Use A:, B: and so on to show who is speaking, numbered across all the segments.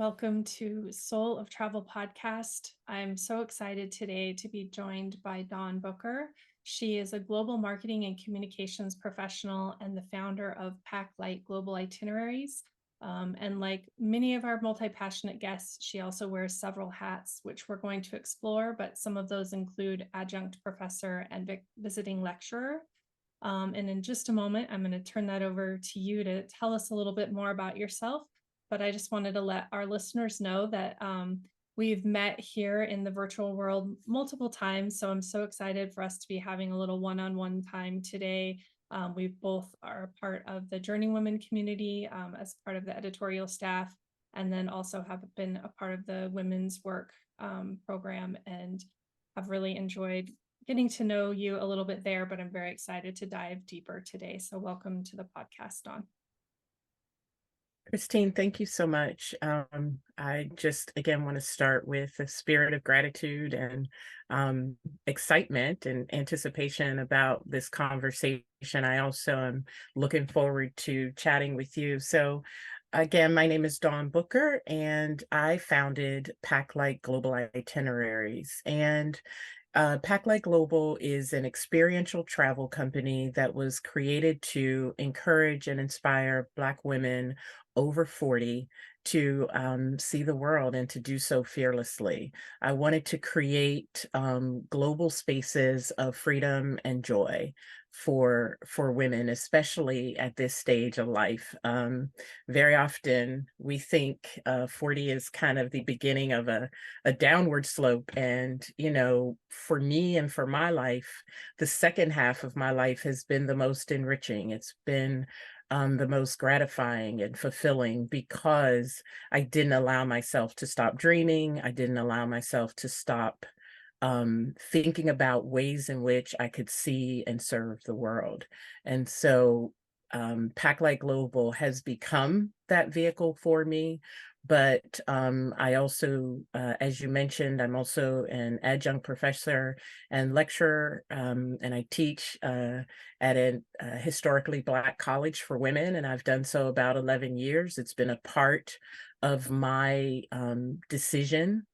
A: Welcome to Soul of Travel podcast. I'm so excited today to be joined by Dawn Booker. She is a global marketing and communications professional and the founder of Pack Light Global Itineraries. And like many of our multi-passionate guests, she also wears several hats, which we're going to explore, but some of those include adjunct professor and visiting lecturer. And in just a moment, I'm going to turn that over to you to tell us a little bit more about yourself. But I just wanted to let our listeners know that we've met here in the virtual world multiple times. So I'm so excited for us to be having a little one-on-one time today. We both are part of the Journey Women community as part of the editorial staff, and then also have been a part of the women's work program and have really enjoyed getting to know you a little bit there, but I'm very excited to dive deeper today. So welcome to the podcast, Dawn.
B: Christine, thank you so much. I just, again, want to start with a spirit of gratitude and excitement and anticipation about this conversation. I also am looking forward to chatting with you. So, again, my name is Dawn Booker, and I founded Pack Light Global Itineraries. And Packlight Global is an experiential travel company that was created to encourage and inspire Black women over 40 to see the world and to do so fearlessly. I wanted to create global spaces of freedom and joy for women, especially at this stage of life. Very often we think 40 is kind of the beginning of a downward slope. And, for me and for my life, the second half of my life has been the most enriching. It's been the most gratifying and fulfilling because I didn't allow myself to stop dreaming. I didn't allow myself to stop thinking about ways in which I could see and serve the world. And so Packlight Global has become that vehicle for me. But I also, as you mentioned, I'm also an adjunct professor and lecturer, and I teach at a historically Black college for women, and I've done so about 11 years. It's been a part of my decision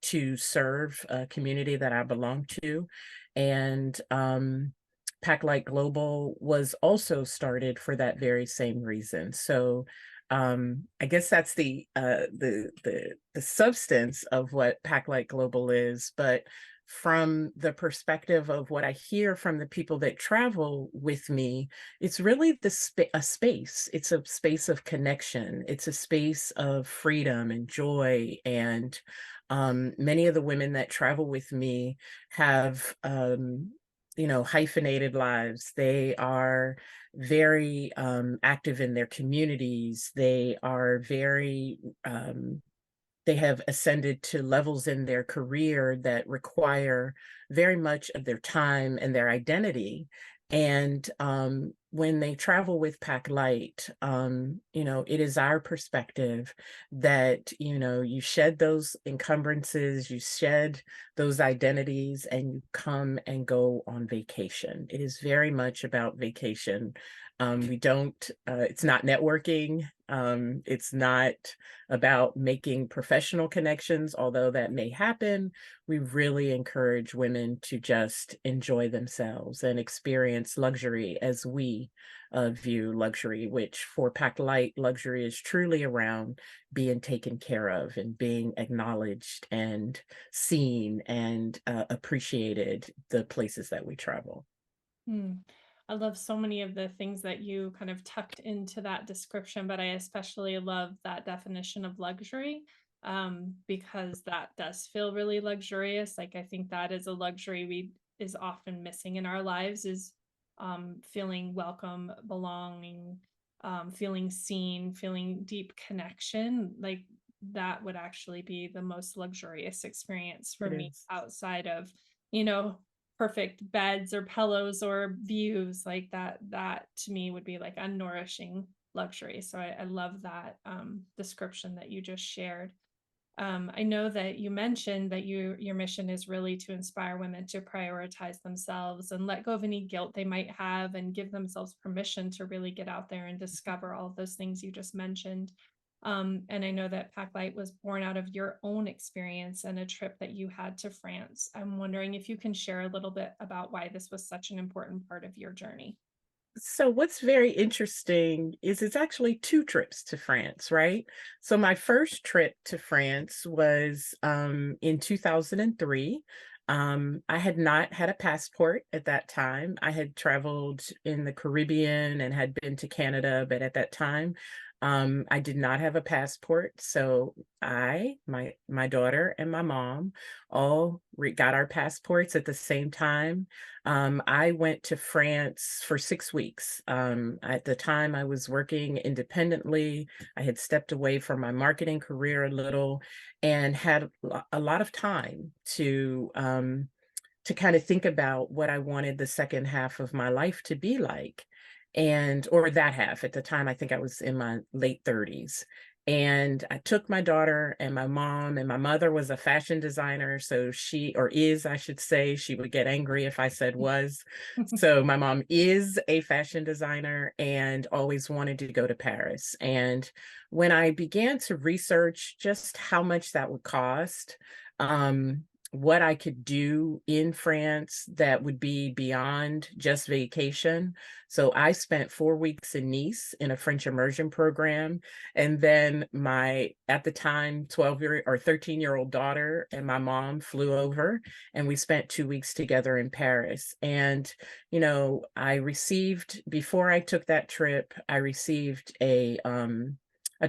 B: to serve a community that I belong to. And Packlight Global was also started for that very same reason. So I guess that's the substance of what Packlight Global is, but from the perspective of what I hear from the people that travel with me, it's really a space. It's a space of connection. It's a space of freedom and joy. And many of the women that travel with me have hyphenated lives. They are very active in their communities. They are they have ascended to levels in their career that require very much of their time and their identity. And when they travel with Pack Light, it is our perspective that, you shed those encumbrances, you shed those identities, and you come and go on vacation. It is very much about vacation. It's not networking. It's not about making professional connections, although that may happen. We really encourage women to just enjoy themselves and experience luxury as we view luxury, which for Pack Light, luxury is truly around being taken care of and being acknowledged and seen and appreciated the places that we travel.
A: Hmm. I love so many of the things that you kind of tucked into that description, but I especially love that definition of luxury because that does feel really luxurious. Like I think that is a luxury we is often missing in our lives is feeling welcome, belonging, feeling seen, feeling deep connection. Like that would actually be the most luxurious experience for
B: It
A: me
B: is.
A: outside of, you know, perfect beds or pillows or views like that to me would be like a nourishing luxury. So I love that description that you just shared. I know that you mentioned that your mission is really to inspire women to prioritize themselves and let go of any guilt they might have and give themselves permission to really get out there and discover all of those things you just mentioned. And I know that Packlight was born out of your own experience and a trip that you had to France. I'm wondering if you can share a little bit about why this was such an important part of your journey.
B: So what's very interesting is it's actually two trips to France, right? So my first trip to France was in 2003. I had not had a passport at that time. I had traveled in the Caribbean and had been to Canada, but at that time, I did not have a passport. So my daughter, and my mom all got our passports at the same time. I went to France for 6 weeks. At the time, I was working independently. I had stepped away from my marketing career a little and had a lot of time to kind of think about what I wanted the second half of my life to be like. And, or that half at the time, I think I was in my late 30s. And I took my daughter and my mom, and my mother was a fashion designer. So she, or is, I should say, she would get angry if I said was. So my mom is a fashion designer and always wanted to go to Paris. And when I began to research just how much that would cost, um, what I could do in France that would be beyond just vacation. So I spent 4 weeks in Nice in a French immersion program. And then my, at the time, 12-year or 13-year-old daughter and my mom flew over, and we spent 2 weeks together in Paris. And, I received, before I took that trip, I received a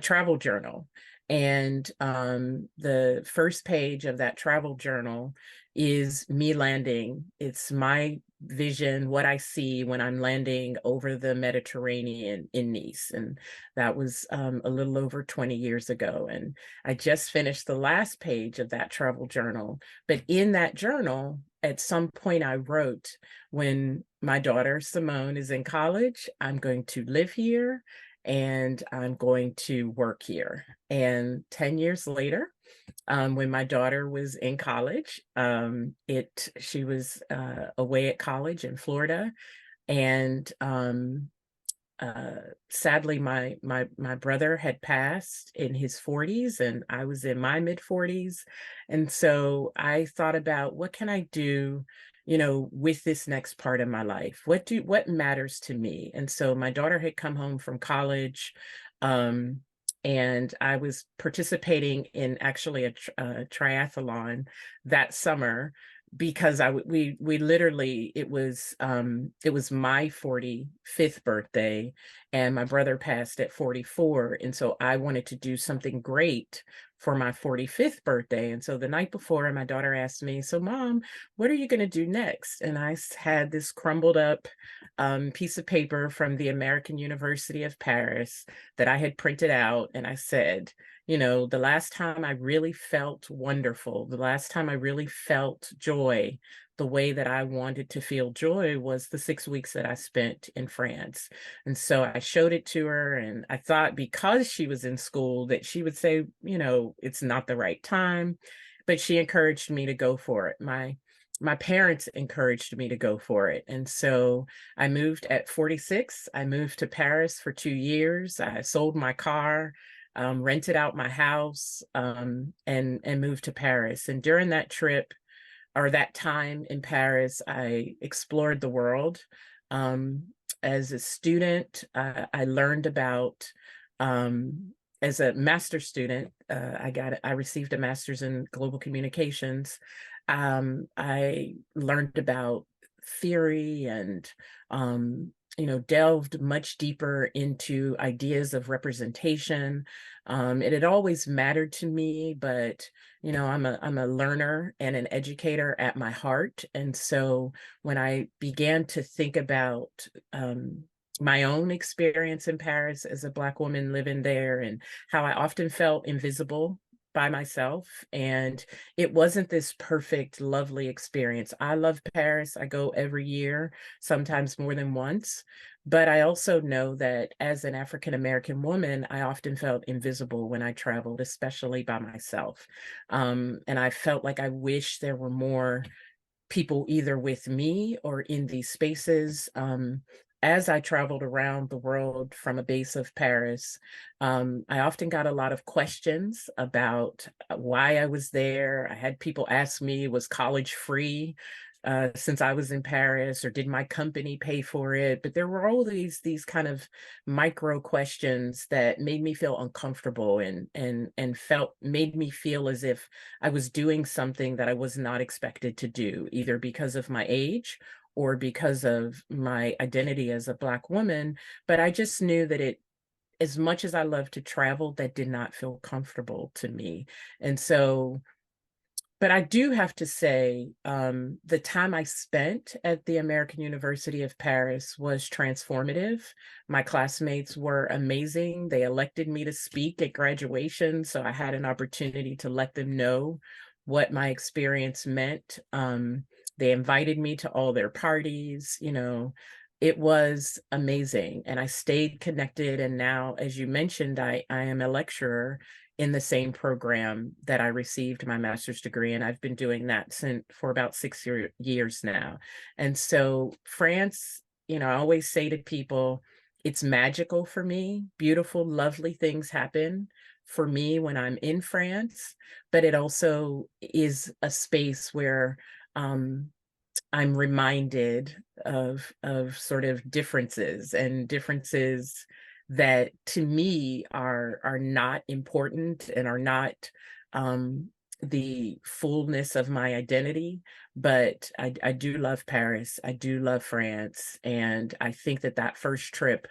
B: travel journal. And the first page of that travel journal is me landing. It's my vision, what I see when I'm landing over the Mediterranean in Nice. And that was a little over 20 years ago. And I just finished the last page of that travel journal. But in that journal, at some point, I wrote, when my daughter Simone is in college, I'm going to live here and I'm going to work here. And 10 years later, when my daughter was in college, she was away at college in Florida, and sadly, my brother had passed in his 40s, and I was in my mid 40s, and so I thought about, what can I do, with this next part of my life? What matters to me? And so my daughter had come home from college. Um, and I was participating in actually a triathlon that summer, because we literally, it was my 45th birthday, and my brother passed at 44, and so I wanted to do something great for my 45th birthday. And so the night before, my daughter asked me, "So mom, what are you going to do next?" And I had this crumbled up piece of paper from the American University of Paris that I had printed out, and I said, the last time I really felt wonderful, the last time I really felt joy, the way that I wanted to feel joy, was the 6 weeks that I spent in France. And so I showed it to her, and I thought, because she was in school, that she would say, it's not the right time, but she encouraged me to go for it. My parents encouraged me to go for it. And so I moved at 46. I moved to Paris for 2 years. I sold my car, rented out my house, and moved to Paris. And during that trip, or that time in Paris, I explored the world. Um, as a student, I learned about, as a master's student, I received a master's in global communications. I learned about theory and, delved much deeper into ideas of representation. It had always mattered to me, but I'm a learner and an educator at my heart. And so when I began to think about my own experience in Paris as a Black woman living there, and how I often felt invisible by myself, and it wasn't this perfect, lovely experience. I love Paris. I go every year, sometimes more than once. But I also know that as an African American woman, I often felt invisible when I traveled, especially by myself. And I felt like I wish there were more people either with me or in these spaces, as I traveled around the world from a base of Paris, I often got a lot of questions about why I was there. I had people ask me, was college free since I was in Paris, or did my company pay for it? But there were all these kind of micro questions that made me feel uncomfortable and felt made me feel as if I was doing something that I was not expected to do, either because of my age or because of my identity as a Black woman. But I just knew that as much as I love to travel, that did not feel comfortable to me. And so, but I do have to say, the time I spent at the American University of Paris was transformative. My classmates were amazing. They elected me to speak at graduation, so I had an opportunity to let them know what my experience meant. They invited me to all their parties, it was amazing. And I stayed connected. And now, as you mentioned, I am a lecturer in the same program that I received my master's degree. And I've been doing that for about 6 years now. And so France, I always say to people, it's magical for me. Beautiful, lovely things happen for me when I'm in France, but it also is a space where I'm reminded of sort of differences that to me are not important and are not the fullness of my identity. But I do love Paris. I do love France. And I think that first trip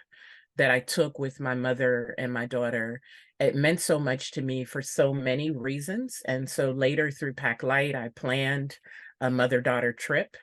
B: that I took with my mother and my daughter, it meant so much to me for so many reasons. And so later through Pack Light, I planned a mother-daughter trip,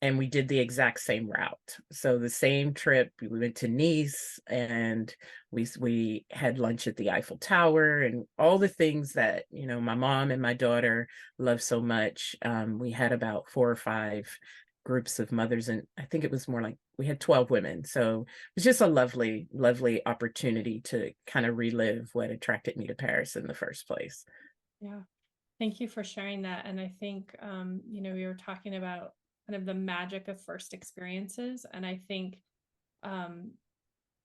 B: and we did the exact same route. So the same trip, we went to Nice, and we had lunch at the Eiffel Tower, and all the things that my mom and my daughter love so much. We had about 4 or 5 groups of mothers, and I think it was more like we had 12 women. So it was just a lovely, lovely opportunity to kind of relive what attracted me to Paris in the first place.
A: Yeah. Thank you for sharing that. And I think, we were talking about kind of the magic of first experiences. And I think, um,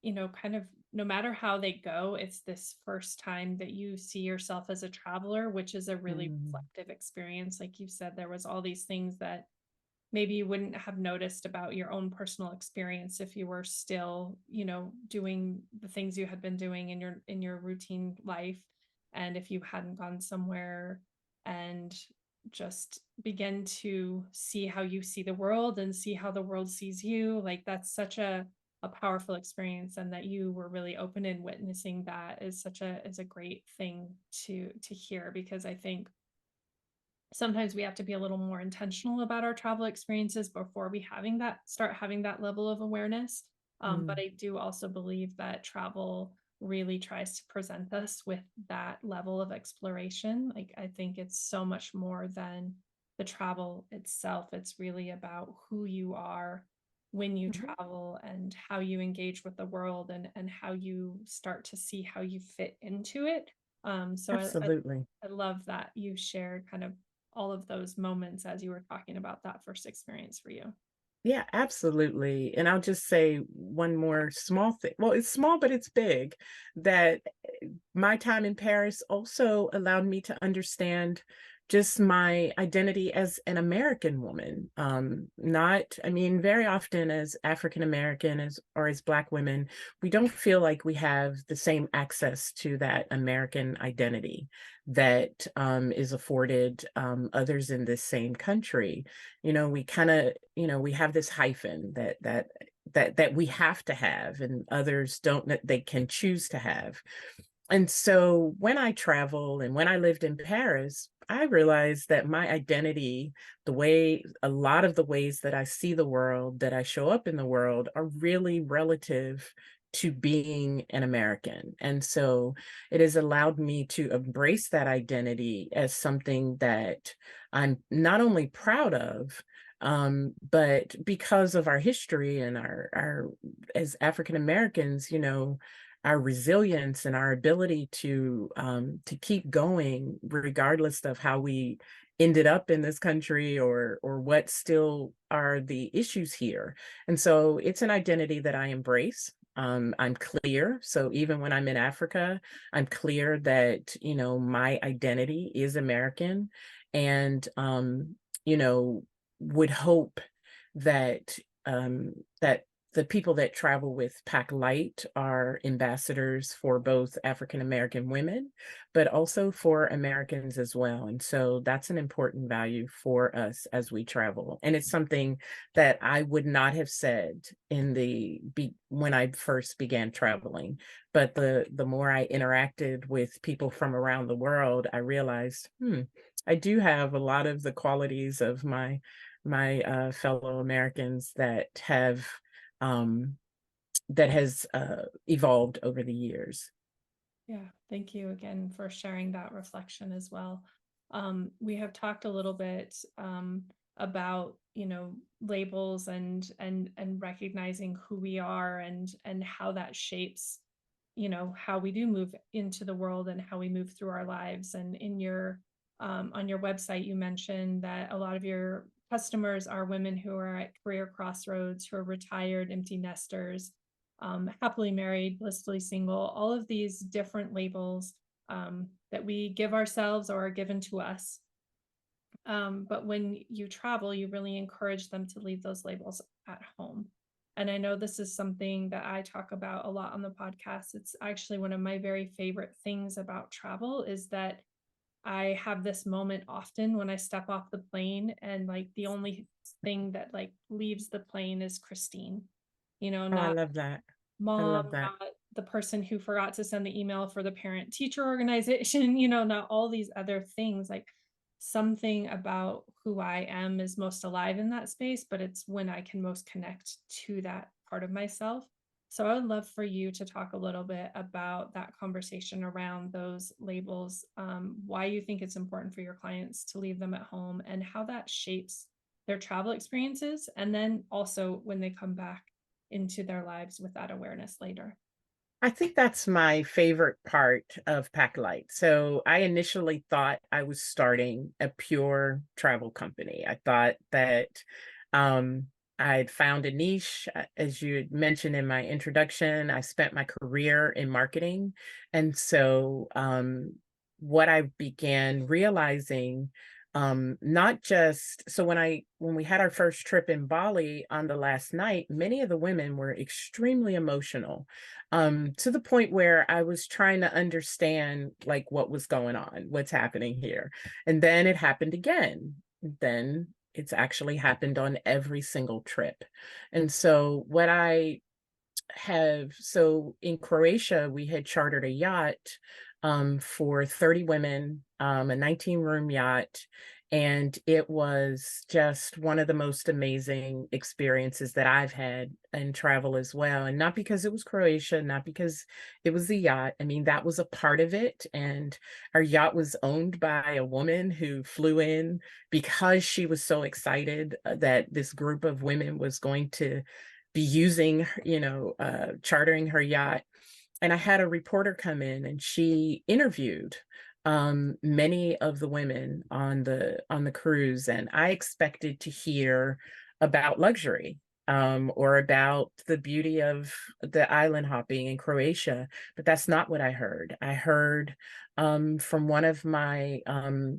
A: kind of no matter how they go, it's this first time that you see yourself as a traveler, which is a really
B: Mm,
A: reflective experience. Like you said, there was all these things that maybe you wouldn't have noticed about your own personal experience if you were still, doing the things you had been doing in your routine life. And if you hadn't gone somewhere and just begin to see how you see the world and see how the world sees you, like that's such a powerful experience. And that you were really open in witnessing that is a great thing to hear, because I think sometimes we have to be a little more intentional about our travel experiences before we start having that level of awareness. But
B: mm,
A: I do also believe that travel really tries to present us with that level of exploration. Like I think it's so much more than the travel itself. It's really about who you are when you
B: mhm.
A: travel and how you engage with the world, and how you start to see how you fit into it. So
B: Absolutely.
A: I love that you shared kind of all of those moments as you were talking about that first experience for you.
B: Yeah, absolutely. And I'll just say one more small thing. Well, it's small, but it's big. That my time in Paris also allowed me to understand just my identity as an American woman. I mean, very often as African American or as Black women, we don't feel like we have the same access to that American identity that is afforded others in this same country. We kind of, we have this hyphen that we have to have, and others don't, that they can choose to have. And so when I travel and when I lived in Paris, I realized that my identity, a lot of the ways that I see the world, that I show up in the world, are really relative to being an American. And so it has allowed me to embrace that identity as something that I'm not only proud of, but because of our history and our as African Americans, our resilience and our ability to keep going regardless of how we ended up in this country, or what still are the issues here. And so it's an identity that I embrace. I'm clear. So even when I'm in Africa, I'm clear that, my identity is American, and, you know, would hope that, that the people that travel with Pack Light are ambassadors for both African American women, but also for Americans as well. And so that's an important value for us as we travel. And it's something that I would not have said when I first began traveling. But the more I interacted with people from around the world, I realized, I do have a lot of the qualities of my fellow Americans um, that has evolved over the years.
A: Yeah, thank you again for sharing that reflection as well. We have talked a little bit about, labels and recognizing who we are and how that shapes, how we do move into the world and how we move through our lives. And in your on your website, you mentioned that a lot of your customers are women who are at career crossroads, who are retired empty nesters, happily married, blissfully single, all of these different labels that we give ourselves or are given to us. But when you travel, you really encourage them to leave those labels at home. And I know this is something that I talk about a lot on the podcast. It's actually one of my very favorite things about travel is that I have this moment often when I step off the plane and like the only thing that like leaves the plane is Christine,
B: Oh, I
A: not
B: love that. I
A: mom,
B: love that.
A: not the person who forgot to send the email for the parent teacher organization, not all these other things. Like something about who I am is most alive in that space, but it's when I can most connect to that part of myself. So I would love for you to talk a little bit about that conversation around those labels, why you think it's important for your clients to leave them at home and how that shapes their travel experiences. And then also when they come back into their lives with that awareness later.
B: I think that's my favorite part of Pack Light. So I initially thought I was starting a pure travel company. I thought that um, I'd found a niche. As you had mentioned in my introduction, I spent my career in marketing. And so what I began realizing, not just so when we had our first trip in Bali on the last night, many of the women were extremely emotional, to the point where I was trying to understand like what was going on, what's happening here. And then it happened again. Then it's actually happened on every single trip. And so so in Croatia, we had chartered a yacht for 30 women, a 19-room yacht. And it was just one of the most amazing experiences that I've had in travel as well. And not because it was Croatia, not because it was the yacht. I mean, that was a part of it. And our yacht was owned by a woman who flew in because she was so excited that this group of women was going to be using, chartering her yacht. And I had a reporter come in and she interviewed many of the women on the cruise, and I expected to hear about luxury, or about the beauty of the island hopping in Croatia, but that's not what I heard. I heard from one of my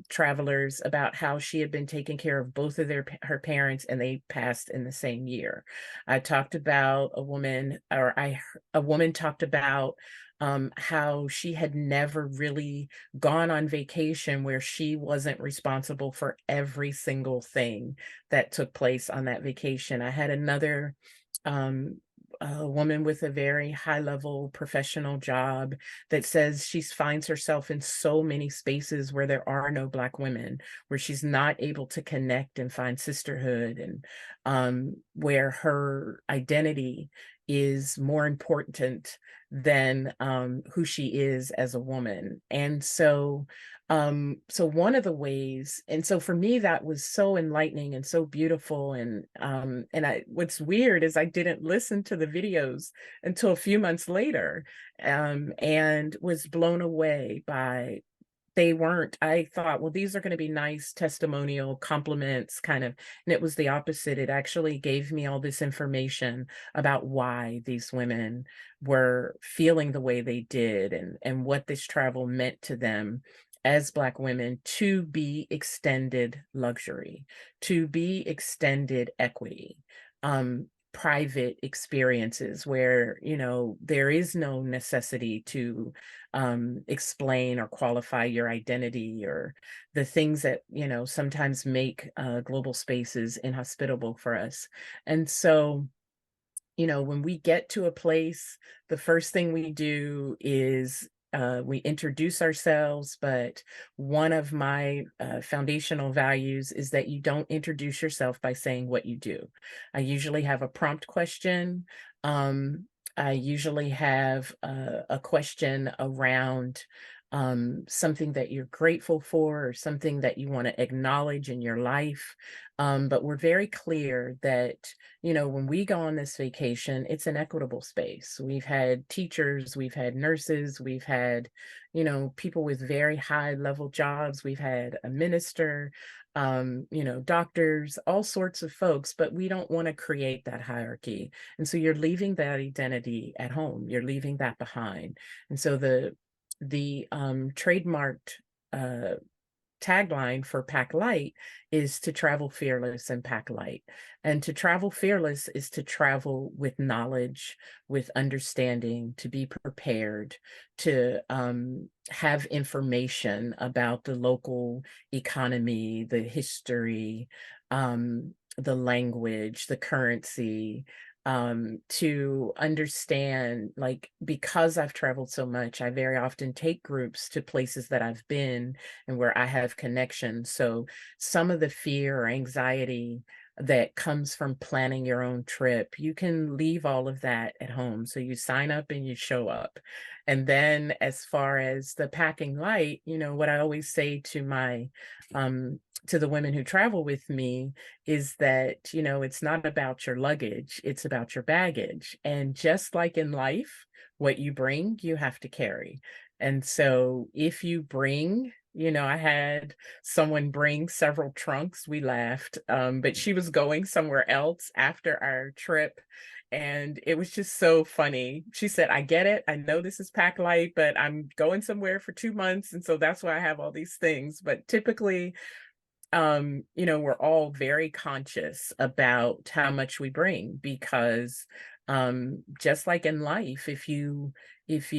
B: travelers about how she had been taking care of both of her parents, and they passed in the same year. I talked about a woman talked about how she had never really gone on vacation where she wasn't responsible for every single thing that took place on that vacation. I had another um, a woman with a very high level professional job that says she finds herself in so many spaces where there are no Black women, where she's not able to connect and find sisterhood, and where her identity is more important than who she is as a woman. And so one of the ways, and so for me, that was so enlightening and so beautiful. And what's weird is I didn't listen to the videos until a few months later, and was blown away by they weren't. I thought, well, these are going to be nice testimonial compliments, kind of. And it was the opposite. It actually gave me all this information about why these women were feeling the way they did, and what this travel meant to them as Black women, to be extended luxury, to be extended equity. Private experiences where, there is no necessity to explain or qualify your identity, or the things that, sometimes make global spaces inhospitable for us. And so, when we get to a place, the first thing we do is we introduce ourselves. But one of my foundational values is that you don't introduce yourself by saying what you do. I usually have a prompt question. I usually have a question around something that you're grateful for, or something that you want to acknowledge in your life. But we're very clear that, when we go on this vacation, it's an equitable space. We've had teachers, we've had nurses, we've had, people with very high level jobs, we've had a minister, doctors, all sorts of folks, but we don't want to create that hierarchy. And so you're leaving that identity at home, you're leaving that behind. And so the trademarked tagline for Pack Light is to travel fearless and pack light. And to travel fearless is to travel with knowledge, with understanding, to be prepared, to have information about the local economy, the history, the language, the currency, to understand, like, because I've traveled so much, I very often take groups to places that I've been and where I have connections. So some of the fear or anxiety that comes from planning your own trip, you can leave all of that at home. So you sign up and you show up. And then as far as the packing light, what I always say to to the women who travel with me is that, it's not about your luggage, it's about your baggage. And just like in life, what you bring, you have to carry. And so if you bring, I had someone bring several trunks. We laughed, but she was going somewhere else after our trip. And it was just so funny. She said, I get it. I know this is pack light, but I'm going somewhere for 2 months. And so that's why I have all these things. But typically, we're all very conscious about how much we bring, because just like in life, if you if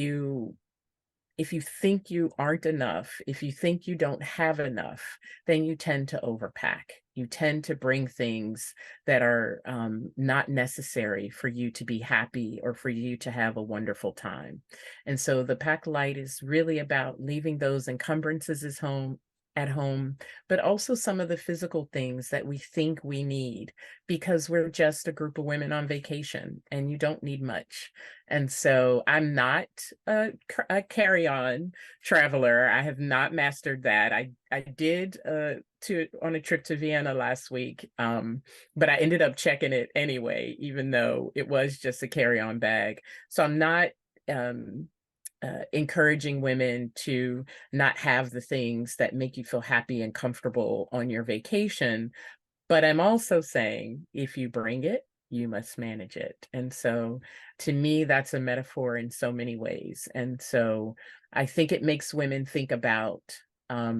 B: you think you aren't enough, if you think you don't have enough, then you tend to overpack. You tend to bring things that are not necessary for you to be happy or for you to have a wonderful time. And so the pack light is really about leaving those encumbrances at home, but also some of the physical things that we think we need, because we're just a group of women on vacation and you don't need much. And so I'm not a carry-on traveler. I have not mastered that. I did on a trip to Vienna last week, but I ended up checking it anyway, even though it was just a carry-on bag. So I'm not encouraging women to not have the things that make you feel happy and comfortable on your vacation. But I'm also saying, if you bring it, you must manage it. And so to me, that's a metaphor in so many ways. And so I think it makes women think about, I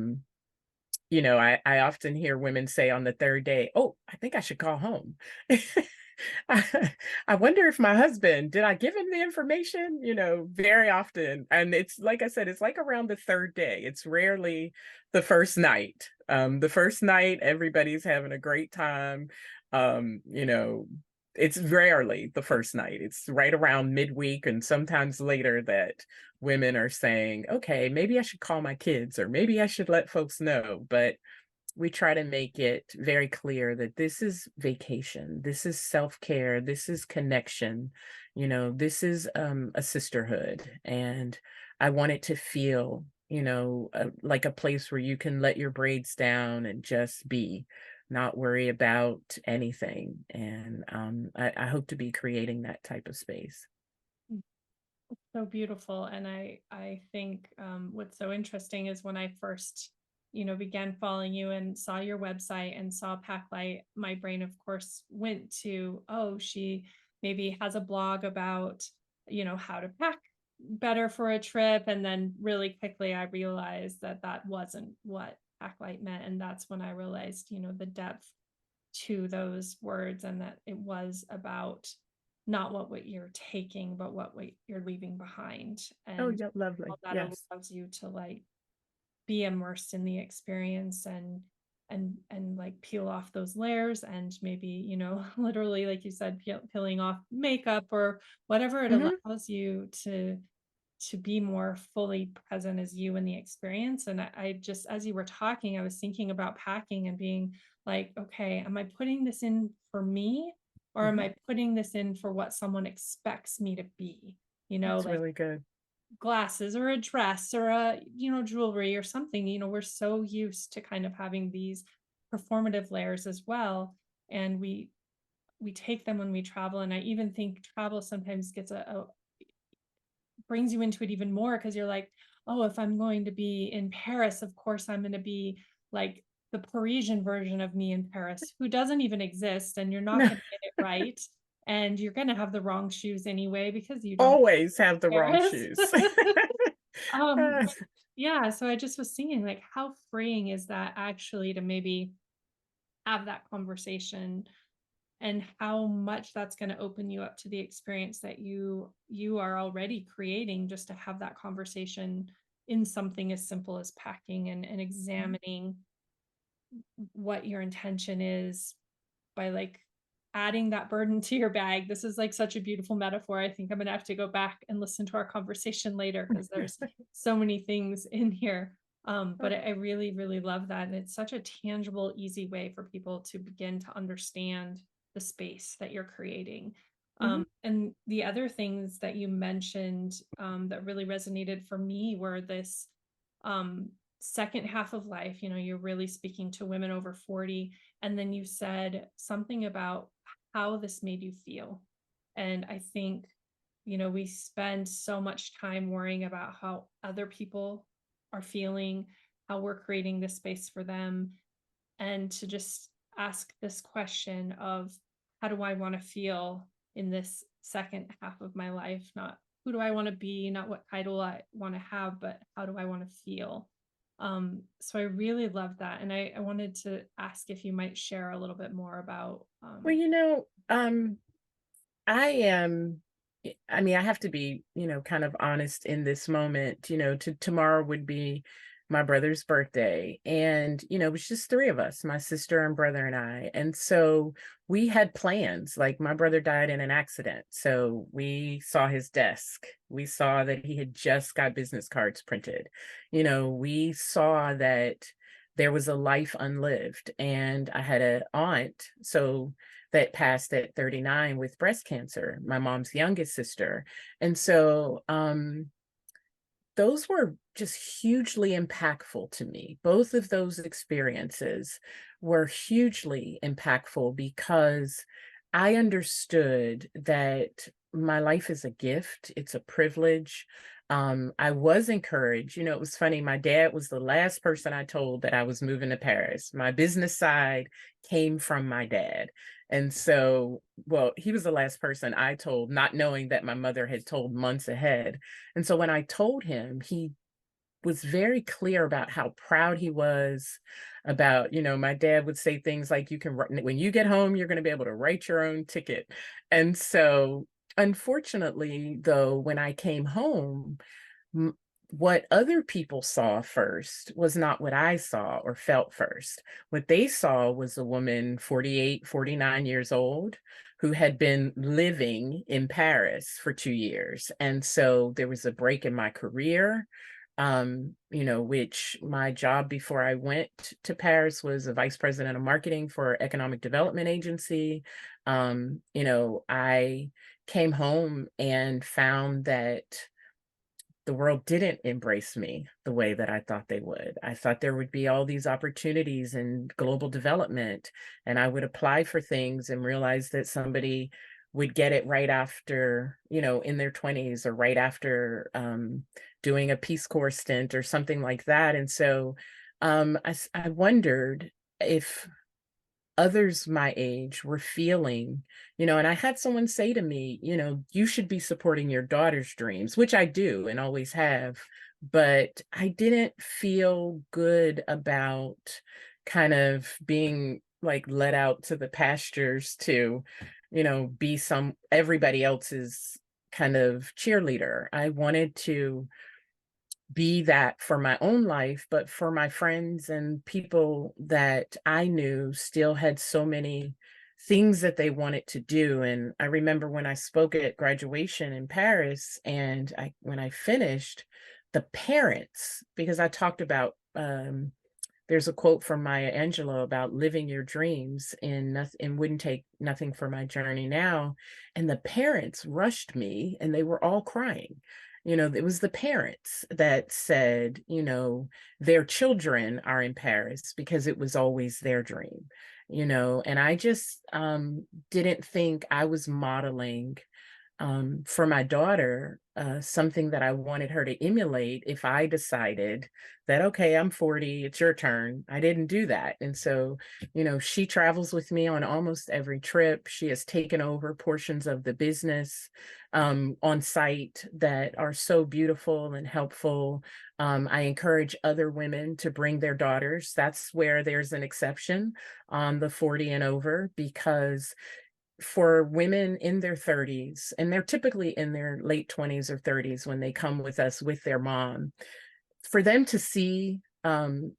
B: often hear women say on the third day, oh, I think I should call home. I wonder if my husband, did I give him the information? Very often. And it's like I said, it's like around the third day. It's rarely the first night. The first night, everybody's having a great time. It's rarely the first night. It's right around midweek and sometimes later that women are saying, okay, maybe I should call my kids, or maybe I should let folks know. But we try to make it very clear that this is vacation, this is self-care, this is connection, this is a sisterhood. And I want it to feel, like a place where you can let your braids down and just be, not worry about anything. And I hope to be creating that type of space.
A: So beautiful. And I think what's so interesting is when I first, began following you and saw your website and saw Packlight, my brain, of course, went to, oh, she maybe has a blog about, how to pack better for a trip. And then really quickly I realized that that wasn't what Packlight meant. And that's when I realized, the depth to those words and that it was about not what you're taking, but what you're leaving behind.
B: Oh,
A: And
B: yeah, lovely.
A: all that
B: Yes.
A: allows you to like be immersed in the experience and like peel off those layers and maybe, literally, like you said, peeling off makeup or whatever it
B: Hmm.
A: allows you to be more fully present as you in the experience. And I just, as you were talking, I was thinking about packing and being like, okay, am I putting this in for me or am
B: Hmm.
A: I putting this in for what someone expects me to be?
B: That's
A: Like
B: really good.
A: glasses or a dress or jewelry or something. We're so used to kind of having these performative layers as well. And we take them when we travel. And I even think travel sometimes gets a brings you into it even more because you're like, oh, if I'm going to be in Paris, of course I'm going to be like the Parisian version of me in Paris, who doesn't even exist, and you're not
B: No,
A: going to get it right. And you're going to have the wrong shoes anyway because you don't
B: always have the wrong
A: Paris.
B: shoes.
A: But yeah, so I just was thinking like how freeing is that actually to maybe have that conversation and how much that's going to open you up to the experience that you are already creating just to have that conversation in something as simple as packing and examining what your intention is by like adding that burden to your bag. This is like such a beautiful metaphor. I think I'm going to have to go back and listen to our conversation later because there's so many things in here. But I really, really love that. And it's such a tangible, easy way for people to begin to understand the space that you're creating.
B: Mhm.
A: And the other things that you mentioned that really resonated for me were this um, second half of life. You're really speaking to women over 40, and then you said something about how this made you feel. And I think, we spend so much time worrying about how other people are feeling, how we're creating this space for them, and to just ask this question of how do I want to feel in this second half of my life? Not who do I want to be, not what title I want to have, but how do I want to feel? So I really love that. And I wanted to ask if you might share a little bit more about
B: Well, I am, I mean, I have to be, kind of honest in this moment. Tomorrow would be my brother's birthday. And, it was just three of us, my sister and brother and I. And so we had plans. Like my brother died in an accident. So we saw his desk. We saw that he had just got business cards printed. We saw that there was a life unlived. And I had an aunt. So that passed at 39 with breast cancer, my mom's youngest sister. And so those were just hugely impactful to me. Both of those experiences were hugely impactful because I understood that my life is a gift, it's a privilege. I was encouraged. It was funny. My dad was the last person I told that I was moving to Paris. My business side came from my dad. And so, well, he was the last person I told, not knowing that my mother had told months ahead. And so when I told him, he was very clear about how proud he was about, my dad would say things like, when you get home, you're going to be able to write your own ticket. And so, unfortunately, though, when I came home, m- what other people saw first was not what I saw or felt first. What they saw was a woman 48, 49 years old who had been living in Paris for 2 years. And so there was a break in my career, which my job before I went to Paris was a vice president of marketing for economic development agency. I came home and found that the world didn't embrace me the way that I thought they would. I thought there would be all these opportunities in global development, and I would apply for things and realize that somebody would get it right after, in their 20s or right after doing a Peace Corps stint or something like that. And so I wondered if others my age were feeling, and I had someone say to me, you should be supporting your daughter's dreams, which I do and always have, but I didn't feel good about kind of being like let out to the pastures to, be everybody else's kind of cheerleader. I wanted to be that for my own life, but for my friends and people that I knew still had so many things that they wanted to do. And I remember when I spoke at graduation in Paris, and when I finished, the parents, because I talked about, there's a quote from Maya Angelou about living your dreams and wouldn't take nothing for my journey now. And the parents rushed me and they were all crying. It was the parents that said, their children are in Paris because it was always their dream, and I just didn't think I was modeling for my daughter, something that I wanted her to emulate if I decided that, okay, I'm 40, it's your turn. I didn't do that. And so, she travels with me on almost every trip. She has taken over portions of the business on site that are so beautiful and helpful. I encourage other women to bring their daughters. That's where there's an exception on the 40 and over, because for women in their 30s, and they're typically in their late 20s or 30s when they come with us with their mom, for them to see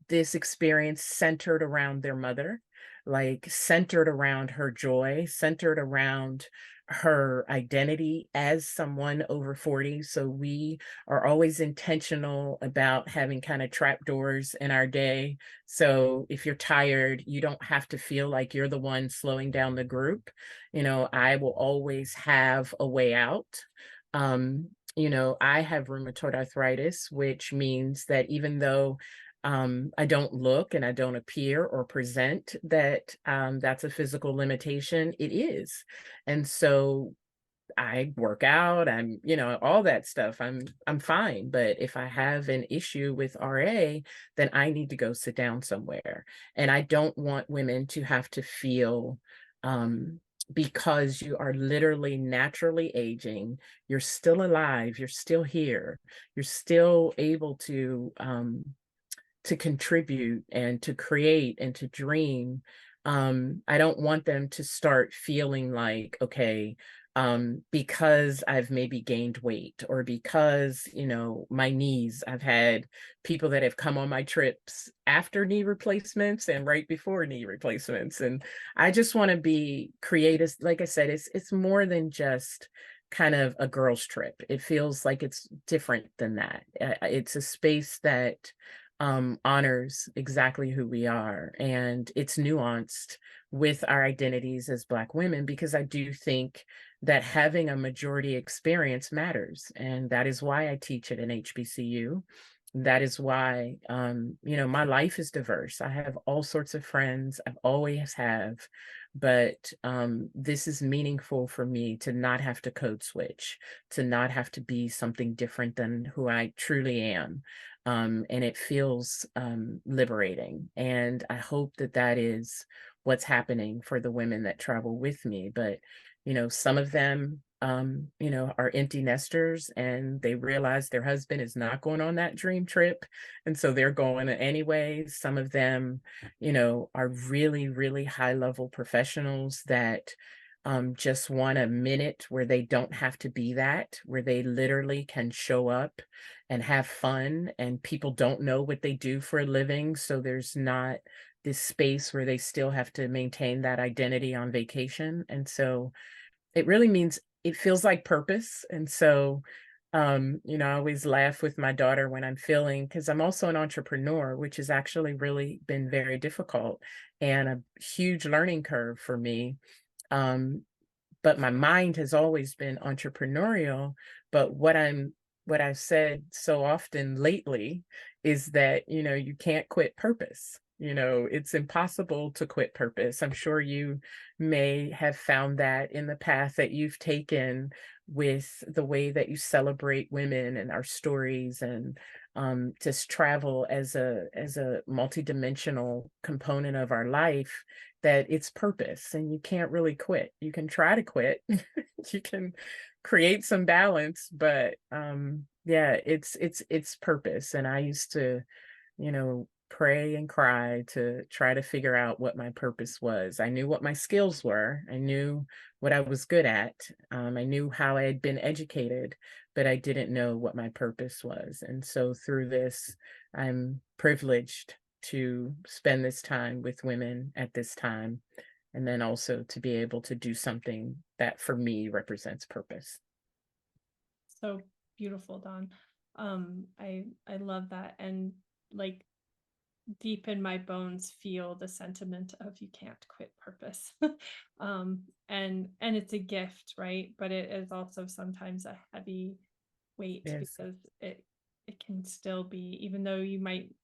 B: this experience centered around their mother, like centered around her joy, centered around her identity as someone over 40. So we are always intentional about having kind of trap doors in our day. So if you're tired, you don't have to feel like you're the one slowing down the group. I will always have a way out. I have rheumatoid arthritis, which means that even though I don't look and I don't appear or present that that's a physical limitation, it is. And so I work out, all that stuff. I'm fine. But if I have an issue with RA, then I need to go sit down somewhere. And I don't want women to have to feel because you are literally naturally aging, you're still alive, you're still here, you're still able to contribute and to create and to dream. I don't want them to start feeling like, okay, because I've maybe gained weight, or because, my knees, I've had people that have come on my trips after knee replacements and right before knee replacements. And I just want to be creative. Like I said, it's more than just kind of a girl's trip. It feels like it's different than that. It's a space that honors exactly who we are, and it's nuanced with our identities as Black women, because I do think that having a majority experience matters, and that is why I teach at an HBCU. That is why, my life is diverse. I have all sorts of friends. I've always have, but this is meaningful for me to not have to code switch, to not have to be something different than who I truly am. And it feels liberating. And I hope that that is what's happening for the women that travel with me. But, some of them, are empty nesters, and they realize their husband is not going on that dream trip. And so they're going anyway. Some of them, are really, really high level professionals that just want a minute where they don't have to be that, where they literally can show up and have fun, and people don't know what they do for a living. So there's not this space where they still have to maintain that identity on vacation. And so it really means, it feels like purpose. And so, I always laugh with my daughter when I'm feeling, because I'm also an entrepreneur, which has actually really been very difficult and a huge learning curve for me. But my mind has always been entrepreneurial. But what I've said so often lately is that, you can't quit purpose. it's impossible to quit purpose. I'm sure you may have found that in the path that you've taken with the way that you celebrate women and our stories, and just travel as a multidimensional component of our life, that it's purpose and you can't really quit. You can try to quit. You can create some balance, but yeah, it's purpose. And I used to, pray and cry to try to figure out what my purpose was. I knew what my skills were. I knew what I was good at. I knew how I had been educated, but I didn't know what my purpose was. And so through this, I'm privileged to spend this time with women at this time, and then also to be able to do something that for me represents purpose.
A: So beautiful, Dawn. I love that. And like deep in my bones feel the sentiment of you can't quit purpose. And it's a gift, right? But it is also sometimes a heavy weight,
B: Yes.
A: because it can still be, even though you might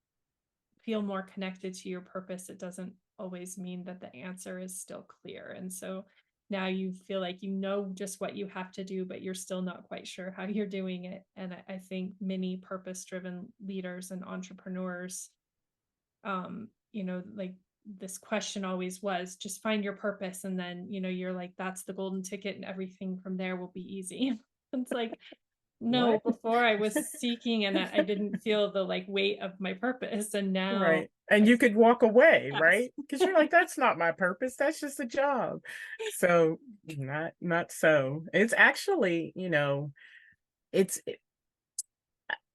A: feel more connected to your purpose, it doesn't always mean that the answer is still clear. And so now you feel like you know just what you have to do, but you're still not quite sure how you're doing it. And I think many purpose-driven leaders and entrepreneurs, like this question always was, just find your purpose, and then you're like, that's the golden ticket and everything from there will be easy. It's like, no,
B: What?
A: before I was seeking and I didn't feel the like weight of my purpose, and now
B: Right. And
A: I
B: you could walk away,
A: yes.
B: right? Because you're like, that's not my purpose. That's just a job. So not so. It's actually, it's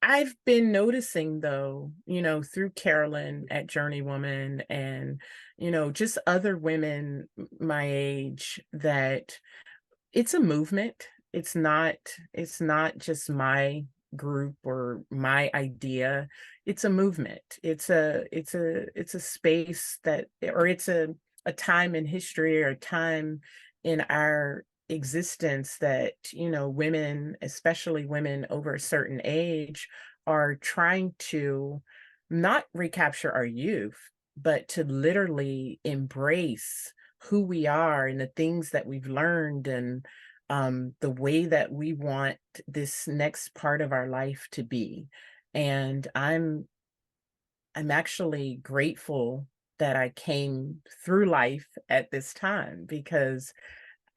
B: I've been noticing though, through Carolyn at Journeywoman and, just other women my age, that it's a movement. It's not just my group or my idea. It's a movement. It's a space that, or it's a time in history, or a time in our existence that, women, especially women over a certain age, are trying to not recapture our youth, but to literally embrace who we are and the things that we've learned, and the way that we want this next part of our life to be. And I'm actually grateful that I came through life at this time, because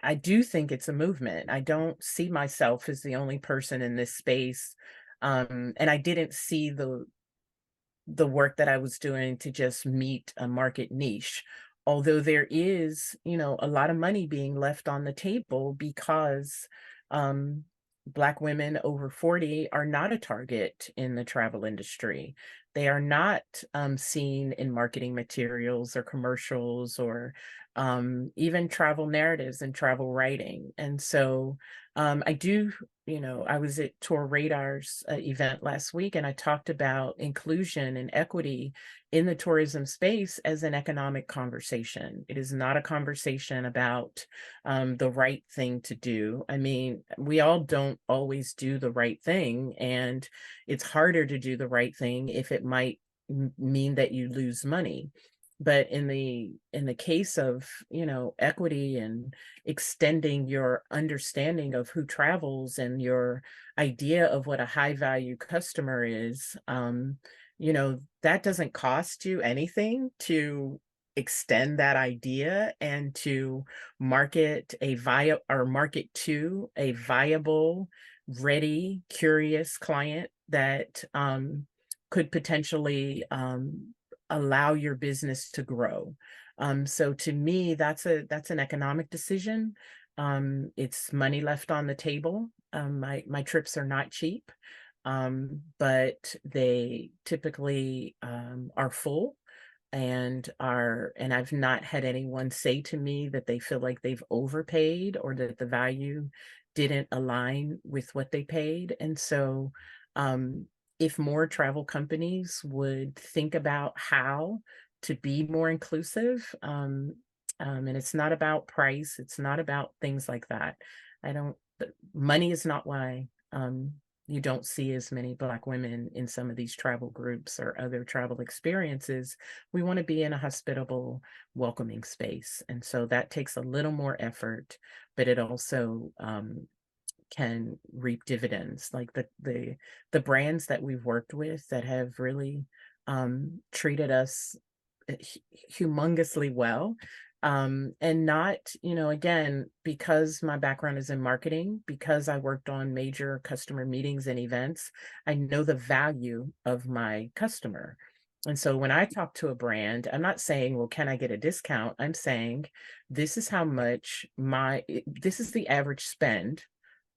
B: I do think it's a movement. I don't see myself as the only person in this space. And I didn't see the work that I was doing to just meet a market niche. Although there is, a lot of money being left on the table, because um, Black women over 40 are not a target in the travel industry. They are not seen in marketing materials or commercials, or even travel narratives and travel writing. And so I do, I was at Tour Radar's event last week, and I talked about inclusion and equity in the tourism space as an economic conversation. It is not a conversation about the right thing to do. I mean, we all don't always do the right thing, and it's harder to do the right thing if it might mean that you lose money. But in the case of, equity and extending your understanding of who travels and your idea of what a high value customer is, that doesn't cost you anything to extend that idea and to market to a viable, ready, curious client that could potentially allow your business to grow. So to me, that's an economic decision. It's money left on the table. My trips are not cheap, but they typically are full, and I've not had anyone say to me that they feel like they've overpaid, or that the value didn't align with what they paid. And so um, if more travel companies would think about how to be more inclusive, and it's not about price, it's not about things like that. I don't, money is not why you don't see as many Black women in some of these travel groups or other travel experiences. We want to be in a hospitable, welcoming space. And so that takes a little more effort, but it also can reap dividends. Like the brands that we've worked with that have really treated us humongously well, and not, again, because my background is in marketing, because I worked on major customer meetings and events, I know the value of my customer. And so when I talk to a brand, I'm not saying, well, can I get a discount? I'm saying, this is how much this is the average spend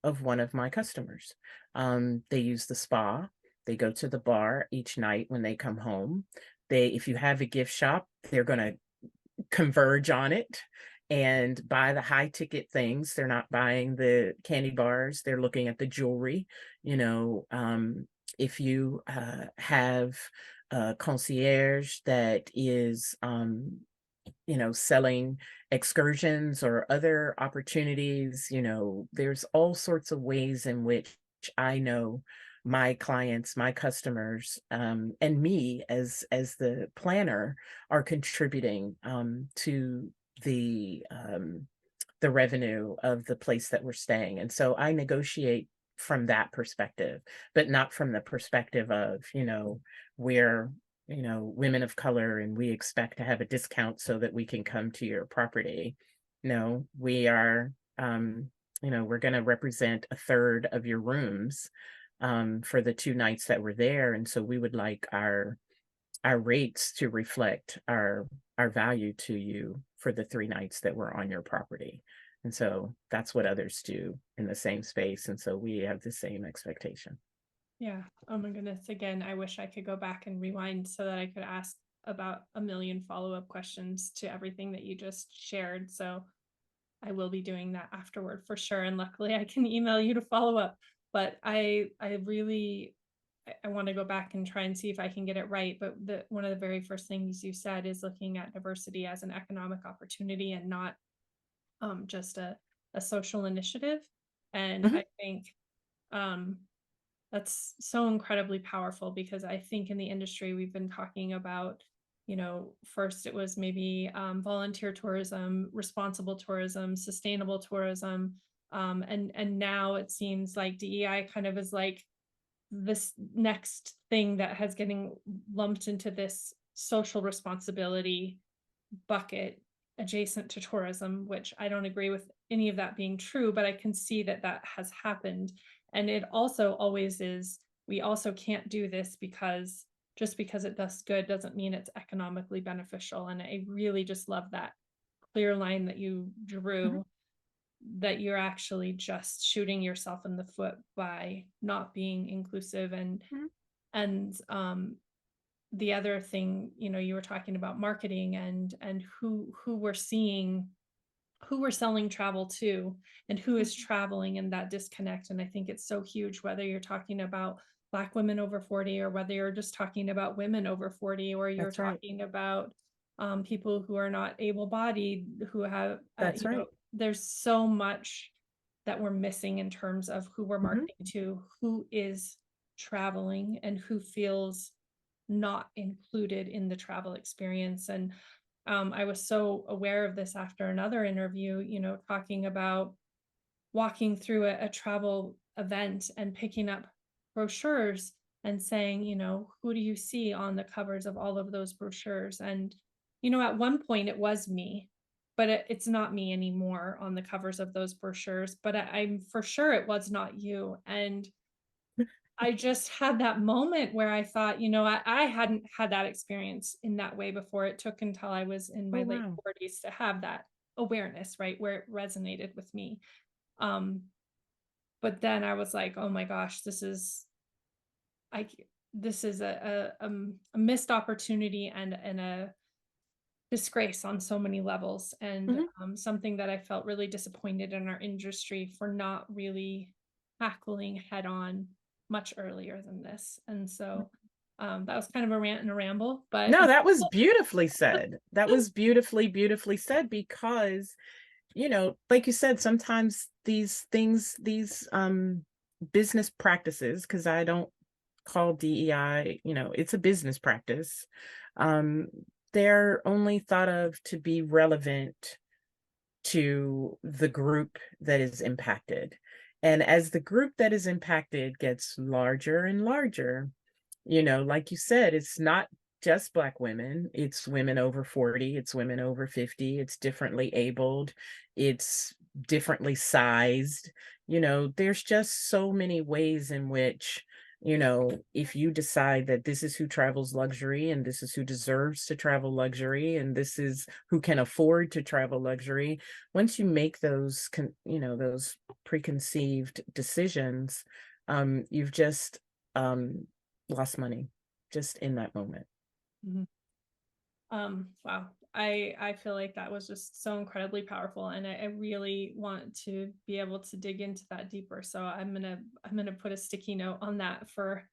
B: of one of my customers. They use the spa, they go to the bar each night when they come home. If you have a gift shop, they're going to converge on it and buy the high ticket things. They're not buying the candy bars, they're looking at the jewelry. If you have a concierge that is selling excursions or other opportunities, there's all sorts of ways in which I know my clients, my customers, and me as the planner are contributing to the revenue of the place that we're staying. And so I negotiate from that perspective, but not from the perspective of, we're women of color and we expect to have a discount so that we can come to your property. No, we are, we're going to represent a third of your rooms for the 2 nights that we're there. And so we would like our rates to reflect our value to you for the 3 nights that we're on your property. And so that's what others do in the same space. And so we have the same expectation.
A: Yeah. Oh my goodness. Again, I wish I could go back and rewind so that I could ask about a million follow-up questions to everything that you just shared. So I will be doing that afterward for sure. And luckily I can email you to follow up. But I really I want to go back and try and see if I can get it right. But one of the very first things you said is looking at diversity as an economic opportunity and not just a social initiative. And
B: Mhm.
A: I think um, that's so incredibly powerful because I think in the industry we've been talking about, first it was maybe volunteer tourism, responsible tourism, sustainable tourism, and now it seems like DEI kind of is like this next thing that has getting lumped into this social responsibility bucket adjacent to tourism, which I don't agree with any of that being true, but I can see that that has happened. And it also always is, we also can't do this because just because it does good doesn't mean it's economically beneficial. And I really just love that clear line that you
B: Mhm.
A: drew, that you're actually just shooting yourself in the foot by not being inclusive.
B: Mhm.
A: And the other thing, you were talking about marketing and who we're seeing, who we're selling travel to, and who is
B: Mhm.
A: traveling, and that disconnect. And I think it's so huge, whether you're talking about Black women over 40, or whether you're just talking about women over 40, or you're
B: That's right.
A: talking about people who are not able-bodied, who have,
B: That's right.
A: there's so much that we're missing in terms of who we're
B: Mhm.
A: marketing to, who is traveling, and who feels not included in the travel experience. And I was so aware of this after another interview, talking about walking through a travel event and picking up brochures and saying, who do you see on the covers of all of those brochures? And, at one point it was me, but it's not me anymore on the covers of those brochures, but I'm for sure it was not you. And I just had that moment where I thought, I hadn't had that experience in that way before. It took until I was in
B: Oh,
A: my late
B: wow.
A: 40s to have that awareness, right, where it resonated with me. Um, but then I was like, oh my gosh, I this is a missed opportunity and a disgrace on so many levels, and
B: Mhm.
A: something that I felt really disappointed in our industry for not really tackling head on much earlier than this. And so that was kind of a rant and a ramble, but
B: No, that was beautifully said. That was beautifully, beautifully said because, like you said, sometimes these things, these business practices, because I don't call DEI, it's a business practice. Um, they're only thought of to be relevant to the group that is impacted. And as the group that is impacted gets larger and larger, like you said, it's not just Black women, it's women over 40, it's women over 50, it's differently abled, it's differently sized. There's just so many ways in which, if you decide that this is who travels luxury and this is who deserves to travel luxury and this is who can afford to travel luxury, once you make those preconceived decisions, you've just lost money just in that moment.
A: Mhm. Wow. I feel like that was just so incredibly powerful, and I really want to be able to dig into that deeper. So I'm gonna put a sticky note on that for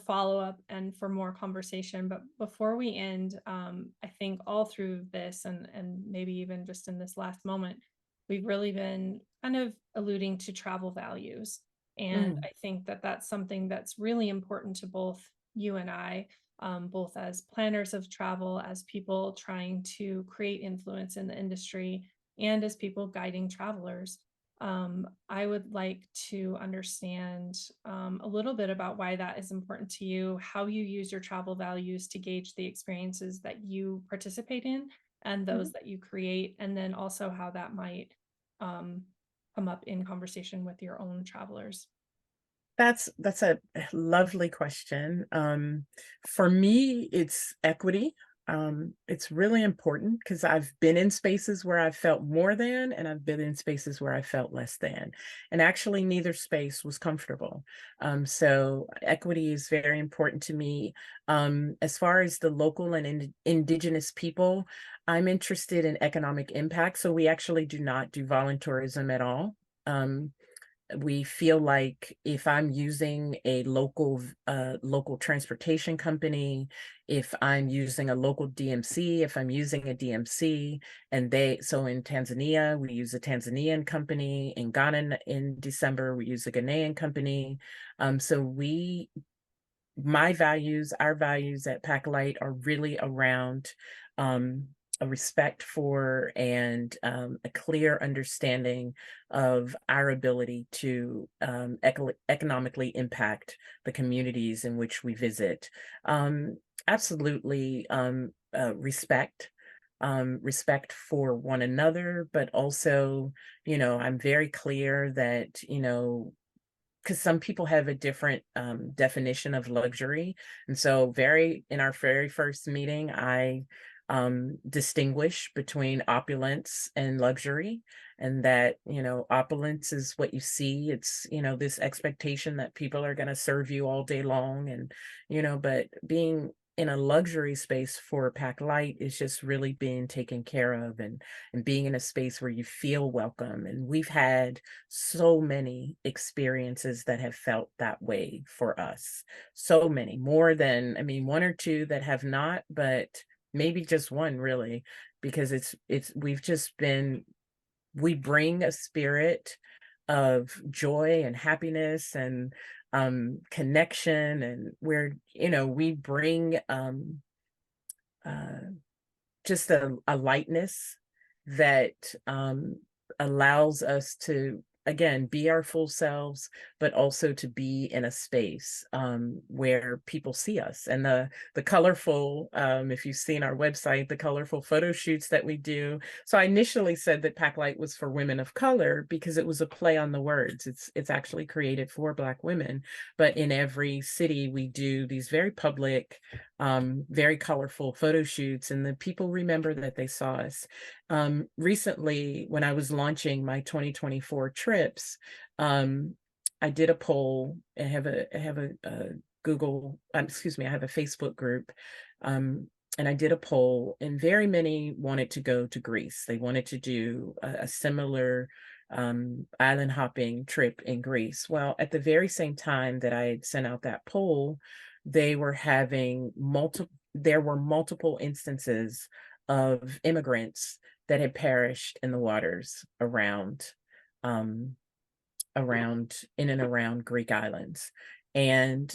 A: follow-up and for more conversation. But before we end, I think all through this and maybe even just in this last moment, we've really been kind of alluding to travel values. And
B: Mm,
A: I think that that's something that's really important to both you and I, both as planners of travel, as people trying to create influence in the industry, and as people guiding travelers. I would like to understand a little bit about why that is important to you, how you use your travel values to gauge the experiences that you participate in and
B: mhm.
A: those that you create, and then also how that might um, come up in conversation with your own travelers.
B: That's a lovely question. For me, it's equity. It's really important because I've been in spaces where I've felt more than, and I've been in spaces where I felt less than. And actually, neither space was comfortable. So equity is very important to me. As far as the local and indigenous people, I'm interested in economic impact. So we actually do not do volunteerism at all. We feel like if I'm using a local transportation company, if I'm using a local DMC, if I'm using a DMC, and so in Tanzania we use a Tanzanian company, in Ghana in December we use a Ghanaian company. So my values, our values at Packlight are really around um, a respect for and a clear understanding of our ability to economically impact the communities in which we visit. Um, Absolutely respect. Respect for one another, but also, I'm very clear that, because some people have a different definition of luxury. And so in our very first meeting, I distinguish between opulence and luxury, and that, opulence is what you see. It's, this expectation that people are going to serve you all day long. And, but being in a luxury space for Pack Light is just really being taken care of, and being in a space where you feel welcome. And we've had so many experiences that have felt that way for us. So many, more than, I mean, one or two that have not, but maybe just one really, because we bring a spirit of joy and happiness and connection, and where, we bring uh, just a lightness that allows us to again be our full selves, but also to be in a space where people see us. And the colorful, if you've seen our website, the colorful photo shoots that we do. So I initially said that Packlight was for women of color because it was a play on the words. It's actually created for Black women, but in every city we do these very public, very colorful photo shoots, and the people remember that they saw us. Recently, when I was launching my 2024 trips, I did a poll. I have a Google, excuse me, I have a Facebook group. And I did a poll, and very many wanted to go to Greece. They wanted to do a similar island hopping trip in Greece. Well, at the very same time that I had sent out that poll, there were multiple instances of immigrants that had perished in the waters around um, in and around Greek islands. And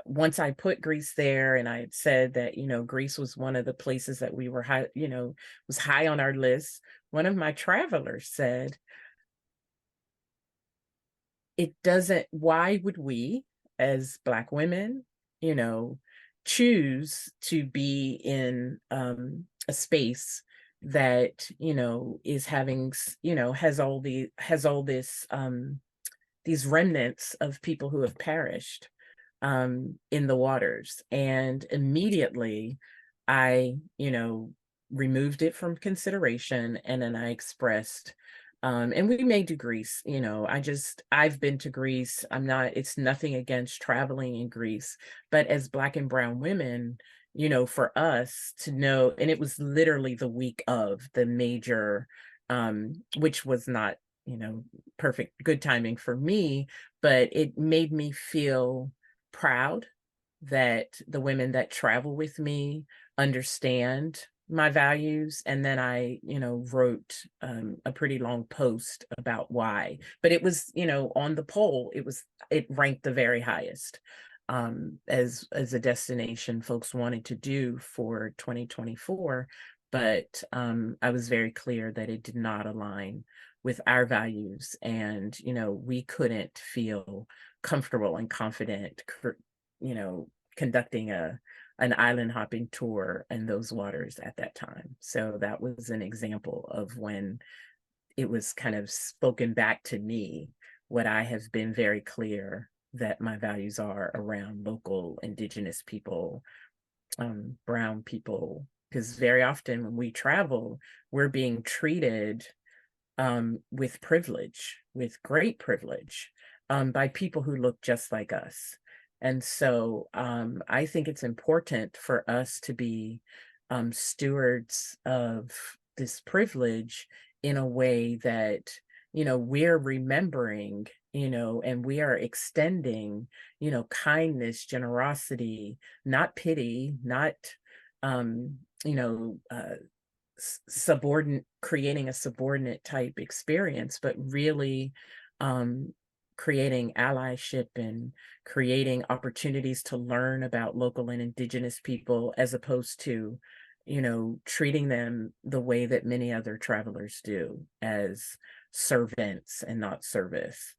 B: once I put Greece there, and I had said that, Greece was one of the places that we were high, was high on our list, one of my travelers said, why would we as Black women, you know, choose to be in a space that, is having, has all this, these remnants of people who have perished in the waters. And immediately I, removed it from consideration. And then I expressed, and we may do Greece, I've been to Greece. It's nothing against traveling in Greece, but as Black and Brown women, for us to know, and it was literally the week of the major, which was not, perfect, good timing for me, but it made me feel proud that the women that travel with me understand my values. And then I, wrote a pretty long post about why. But it was, on the poll, it ranked the very highest as a destination folks wanted to do for 2024. But I was very clear that it did not align with our values, and we couldn't feel comfortable and confident, conducting an island hopping tour in those waters at that time. So that was an example of when it was kind of spoken back to me, what I have been very clear that my values are around local Indigenous people, Brown people, because very often when we travel, we're being treated with privilege, with great privilege, by people who look just like us. And so I think it's important for us to be stewards of this privilege in a way that, we're remembering, and we are extending, kindness, generosity, not pity, not, you know, subordinate, creating a subordinate type experience, but really creating allyship and creating opportunities to learn about local and Indigenous people, as opposed to, treating them the way that many other travelers do, as servants and not service.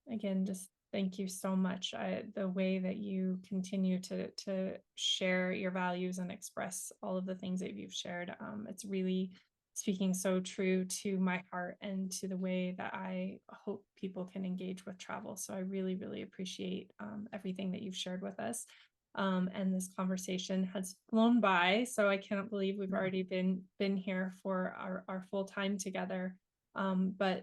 A: Again, just thank you so much. The way that you continue to share your values and express all of the things that you've shared, it's really speaking so true to my heart and to the way that I hope people can engage with travel. So I really, really appreciate everything that you've shared with us. And this conversation has flown by, so I can't believe we've already been here for our full time together. But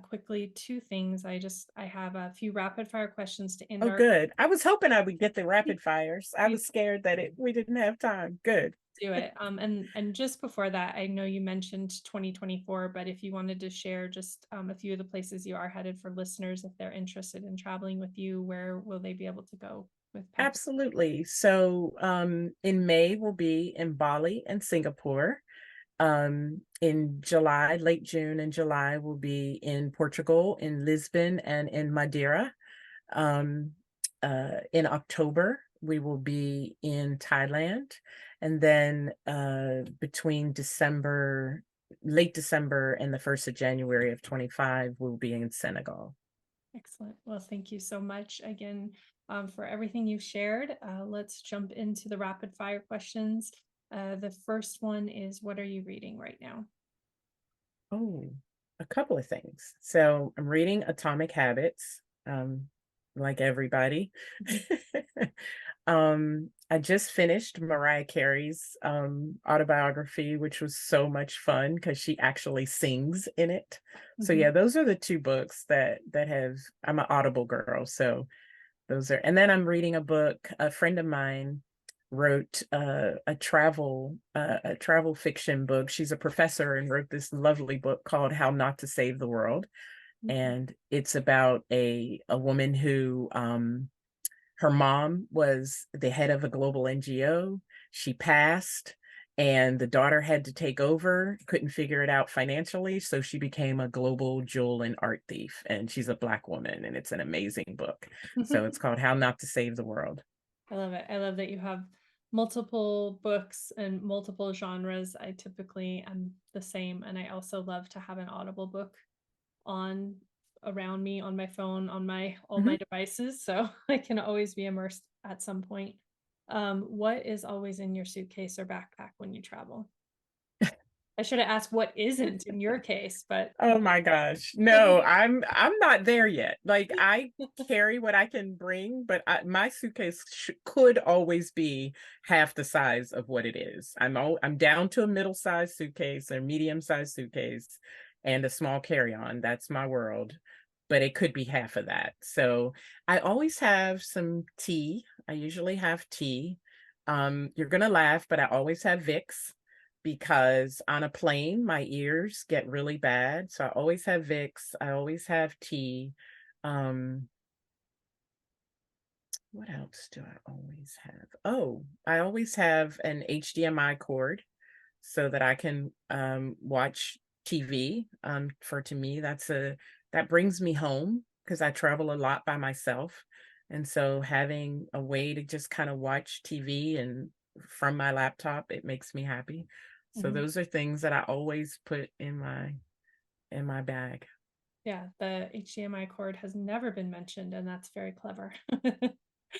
A: quickly, two things. I have a few rapid fire questions to end
B: Oh,
A: our
B: good. I was hoping I would get the rapid fires. I was scared that we didn't have time. Good.
A: do it. And just before that, I know you mentioned 2024, but if you wanted to share just a few of the places you are headed for listeners, if they're interested in traveling with you, where will they be able to go with package?
B: Absolutely. So in May, we'll be in Bali and Singapore. In July, late June and July, we'll be in Portugal, in Lisbon, and in Madeira. In October, we will be in Thailand. And then between late December and the 1st of January of 25, we'll be in Senegal.
A: Excellent. Well, thank you so much again for everything you've shared. Let's jump into the rapid fire questions. The first one is, what are you reading right now?
B: Oh, a couple of things. So I'm reading Atomic Habits, like everybody. I just finished Mariah Carey's autobiography, which was so much fun because she actually sings in it. So yeah, those are the two books that have, I'm an Audible girl, so those are. And then I'm reading a book. A friend of mine wrote a travel fiction book. She's a professor and wrote this lovely book called How Not to Save the World. And it's about a woman who her mom was the head of a global NGO. She passed, and the daughter had to take over, couldn't figure it out financially, so she became a global jewel and art thief, and she's a Black woman, and it's an amazing book. So it's called How Not to Save the World.
A: I love it. I love that you have multiple books and multiple genres. I typically am the same, and I also love to have an Audible book on around me on my phone, on my all my
B: Mhm.
A: devices, so I can always be immersed at some point. What is always in your suitcase or backpack when you travel? I should have asked what isn't in your case, but
B: Oh my gosh. No, I'm not there yet. Like I carry what I can bring, but my suitcase could always be half the size of what it is. I'm down to a middle-sized suitcase or medium-sized suitcase and a small carry-on. That's my world. But it could be half of that. So I always have some tea. I usually have tea. You're gonna laugh, but I always have Vicks because on a plane, my ears get really bad. So I always have Vicks. I always have tea. Um, what else do I always have? Oh, I always have an HDMI cord so that I can watch TV. For to me, that brings me home because I travel a lot by myself. And so having a way to just kind of watch TV and from my laptop, it makes me happy. So
A: Mhm.
B: those are things that I always put in my bag.
A: Yeah, the HDMI cord has never been mentioned, and that's very clever.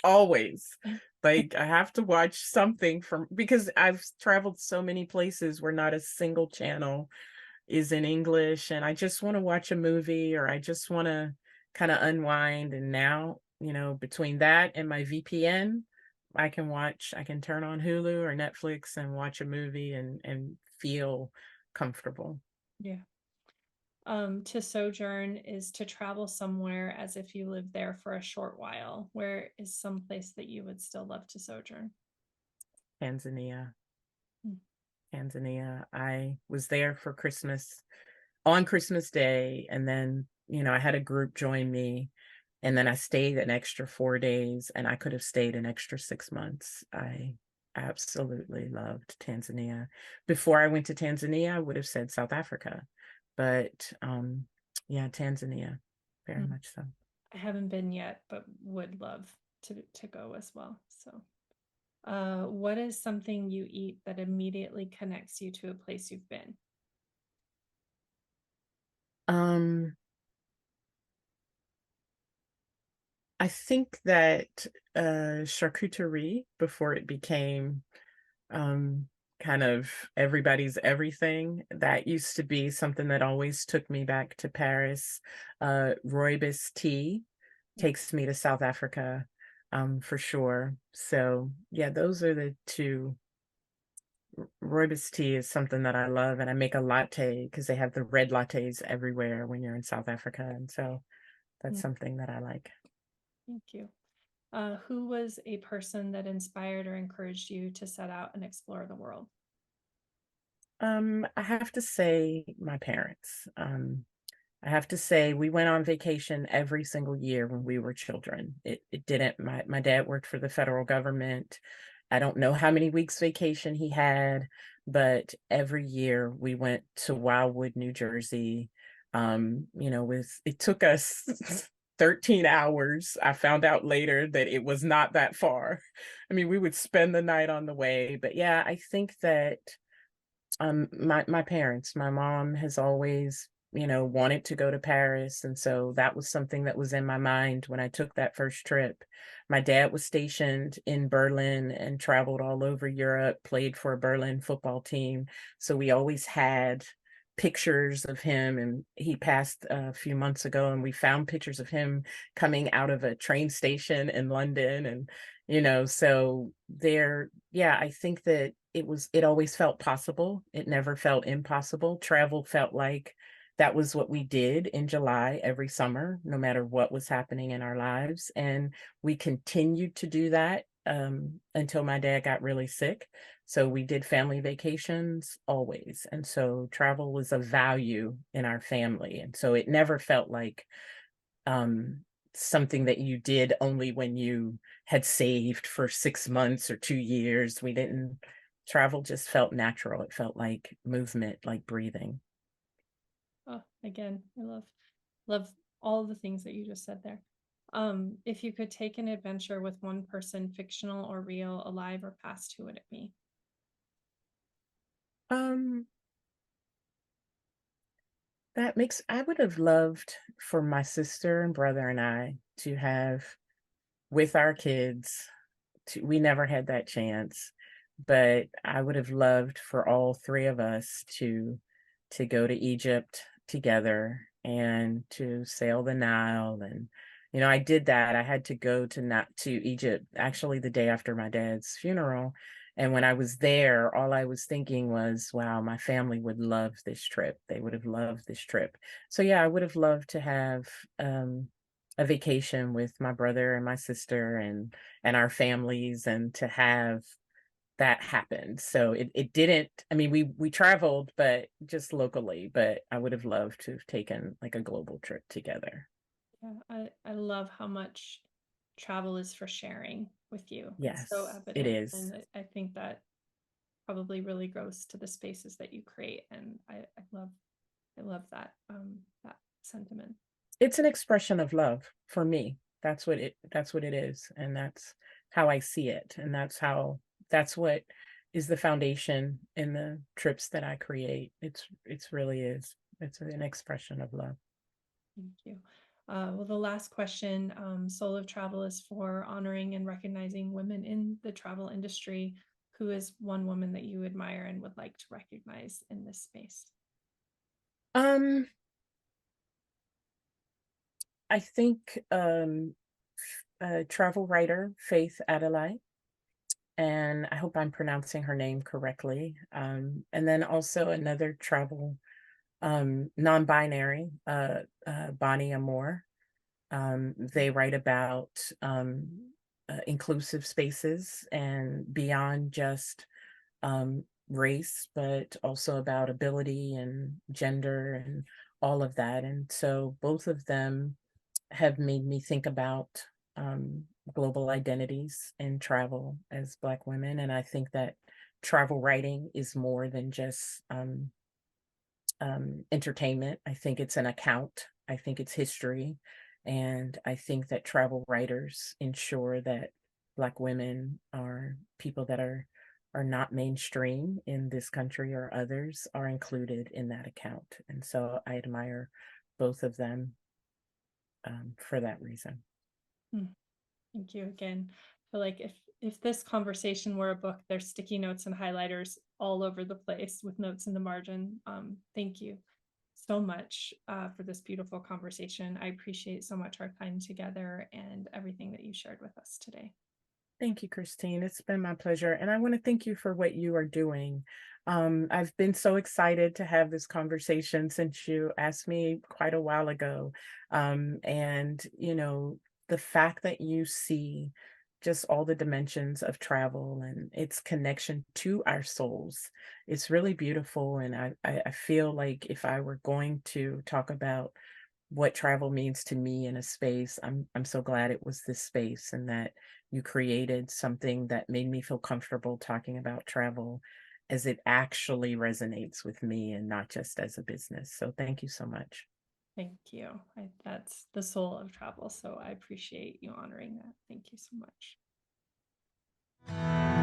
B: Always. Like I have to watch something from because I've traveled so many places where not a single channel is in English and I just want to watch a movie or I just want to kind of unwind. And now, between that and my VPN, I can turn on Hulu or Netflix and watch a movie and feel comfortable.
A: Yeah. To sojourn is to travel somewhere as if you lived there for a short while. Where is some place that you would still love to sojourn?
B: Tanzania.
A: Mm.
B: Tanzania. I was there for Christmas on Christmas Day, and then, I had a group join me, and then I stayed an extra 4 days, and I could have stayed an extra 6 months. I absolutely loved Tanzania. Before I went to Tanzania, I would have said South Africa, but yeah, Tanzania, very
A: Mm.
B: much so.
A: I haven't been yet, but would love to go as well. So, what is something you eat that immediately connects you to a place you've been?
B: Um, I think that charcuterie before it became um, kind of everybody's everything. That used to be something that always took me back to Paris. Rooibos tea
A: Yeah.
B: takes me to South Africa, for sure. So yeah, those are the two. Rooibos tea is something that I love, and I make a latte because they have the red lattes everywhere when you're in South Africa, and so that's
A: Mm.
B: something that I like.
A: Thank you. Who was a person that inspired or encouraged you to set out and explore the world?
B: I have to say my parents. I have to say we went on vacation every single year when we were children. It didn't my dad worked for the federal government. I don't know how many weeks vacation he had, but every year we went to Wildwood, New Jersey. With it took us 13 hours. I found out later that it was not that far. I mean, we would spend the night on the way, but yeah, I think that my parents, my mom has always, wanted to go to Paris, and so that was something that was in my mind when I took that first trip. My dad was stationed in Berlin and traveled all over Europe, played for a Berlin football team, so we always had pictures of him, and he passed a few months ago, and we found pictures of him coming out of a train station in London. And so there, yeah, I think that it always felt possible. It never felt impossible. Travel felt like that was what we did in July every summer, no matter what was happening in our lives. And we continued to do that until my dad got really sick. So we did family vacations always. And so travel was a value in our family. And so it never felt like um, something that you did only when you had saved for 6 months or 2 years. We didn't travel just felt natural. It felt like movement, like breathing.
A: Oh, again, I love all the things that you just said there. If you could take an adventure with one person, fictional or real, alive or past, who would it be?
B: Um, that makes I would have loved for my sister and brother and I to have with our kids. We never had that chance, but I would have loved for all three of us to go to Egypt together and to sail the Nile. And I did that. I had to go to Egypt actually the day after my dad's funeral. And when I was there, all I was thinking was, wow, my family would love this trip. They would have loved this trip. So yeah, I would have loved to have a vacation with my brother and my sister and our families, and to have that happened. So it didn't, I mean, we traveled, but just locally, but I would have loved to have taken like a global trip together.
A: Yeah, I love how much travel is for sharing with you. It's so
B: Yes, it
A: evident,
B: is.
A: and I think that probably really goes to the spaces that you create, and I love that that sentiment.
B: It's an expression of love for me. That's what it is. And that's how I see it. And that's what is the foundation in the trips that I create. It's really is. It's an expression of love.
A: Thank you. Well, the last question, Soul of Travel, is for honoring and recognizing women in the travel industry. Who is one woman that you admire and would like to recognize in this space?
B: Um, I think a travel writer, Faith Adelaide, and I hope I'm pronouncing her name correctly. And then also another travel non-binary, Bonnie Amore. They write about inclusive spaces and beyond just race, but also about ability and gender and all of that. And so both of them have made me think about um, global identities and travel as Black women. And I think that travel writing is more than just entertainment. I think it's an account. I think it's history. And I think that travel writers ensure that Black women are people that are not mainstream in this country or others are included in that account. And so I admire both of them for that reason.
A: Hmm. Thank you again. I feel like if this conversation were a book, there's sticky notes and highlighters all over the place with notes in the margin. Thank you so much for this beautiful conversation. I appreciate so much our time together and everything that you shared with us today.
B: Thank you, Christine. It's been my pleasure. And I want to thank you for what you are doing. I've been so excited to have this conversation since you asked me quite a while ago. And, the fact that you see just all the dimensions of travel and its connection to our souls, it's really beautiful. And I feel like if I were going to talk about what travel means to me in a space, I'm so glad it was this space and that you created something that made me feel comfortable talking about travel as it actually resonates with me and not just as a business. So thank you so much.
A: Thank you. That's the soul of travel. So I appreciate you honoring that. Thank you so much.